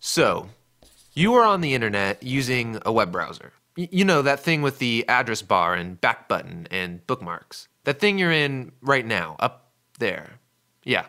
So, you are on the internet using a web browser. You know, that thing with the address bar and back button and bookmarks. That thing you're in right now, up there. Yeah,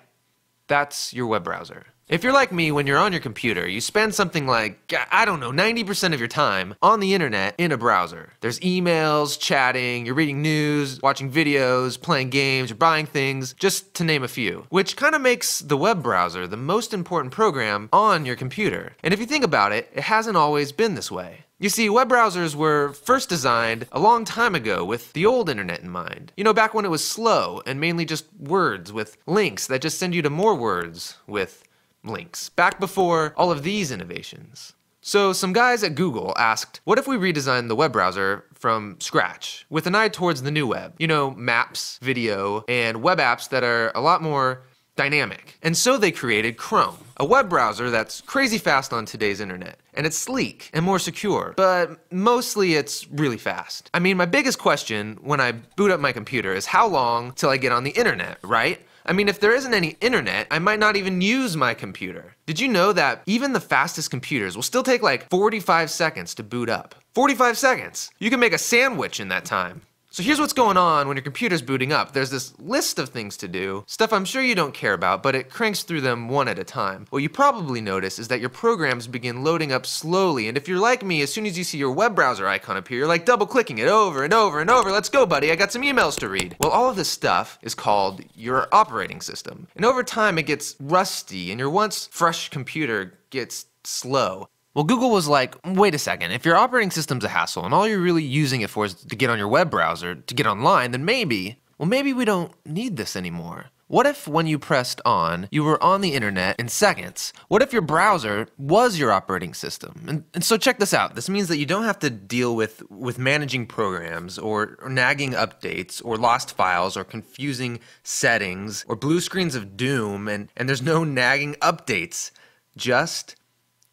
that's your web browser. If you're like me, when you're on your computer, you spend something like, I don't know, 90% of your time on the internet in a browser. There's emails, chatting, you're reading news, watching videos, playing games, you're buying things, just to name a few. Which kind of makes the web browser the most important program on your computer. And if you think about it, it hasn't always been this way. You see, web browsers were first designed a long time ago with the old internet in mind. You know, back when it was slow and mainly just words with links that just send you to more words with links, back before all of these innovations. So some guys at Google asked, what if we redesigned the web browser from scratch with an eye towards the new web? You know, maps, video, and web apps that are a lot more dynamic. And so they created Chrome, a web browser that's crazy fast on today's internet. And it's sleek and more secure, but mostly it's really fast. I mean, my biggest question when I boot up my computer is how long till I get on the internet, right? I mean, if there isn't any internet, I might not even use my computer. Did you know that even the fastest computers will still take like 45 seconds to boot up? 45 seconds! You can make a sandwich in that time. So here's what's going on when your computer's booting up. There's this list of things to do, stuff I'm sure you don't care about, but it cranks through them one at a time. What you probably notice is that your programs begin loading up slowly, and if you're like me, as soon as you see your web browser icon appear, you're like double-clicking it over and over and over. Let's go, buddy, I got some emails to read. Well, all of this stuff is called your operating system. And over time, it gets rusty, and your once fresh computer gets slow. Well, Google was like, wait a second, if your operating system's a hassle and all you're really using it for is to get on your web browser, to get online, then maybe we don't need this anymore. What if when you pressed on, you were on the internet in seconds? What if your browser was your operating system? And so check this out. This means that you don't have to deal with managing programs or nagging updates or lost files or confusing settings or blue screens of doom and there's no nagging updates. Just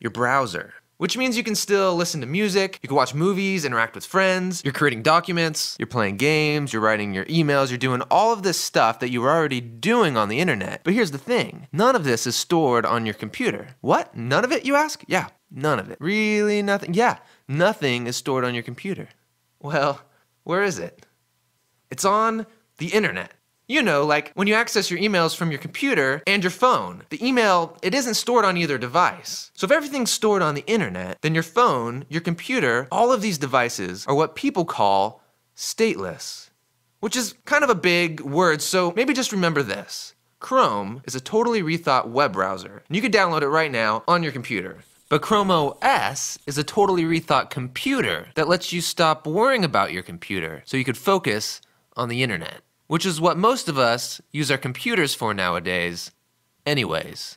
your browser. Which means you can still listen to music, you can watch movies, interact with friends, you're creating documents, you're playing games, you're writing your emails, you're doing all of this stuff that you were already doing on the internet. But here's the thing, none of this is stored on your computer. What? None of it, you ask? Yeah, none of it. Really nothing? Yeah, nothing is stored on your computer. Well, where is it? It's on the internet. You know, like when you access your emails from your computer and your phone, the email, it isn't stored on either device. So if everything's stored on the internet, then your phone, your computer, all of these devices are what people call stateless. Which is kind of a big word, so maybe just remember this. Chrome is a totally rethought web browser, and you can download it right now on your computer. But Chrome OS is a totally rethought computer that lets you stop worrying about your computer so you could focus on the internet. Which is what most of us use our computers for nowadays anyways.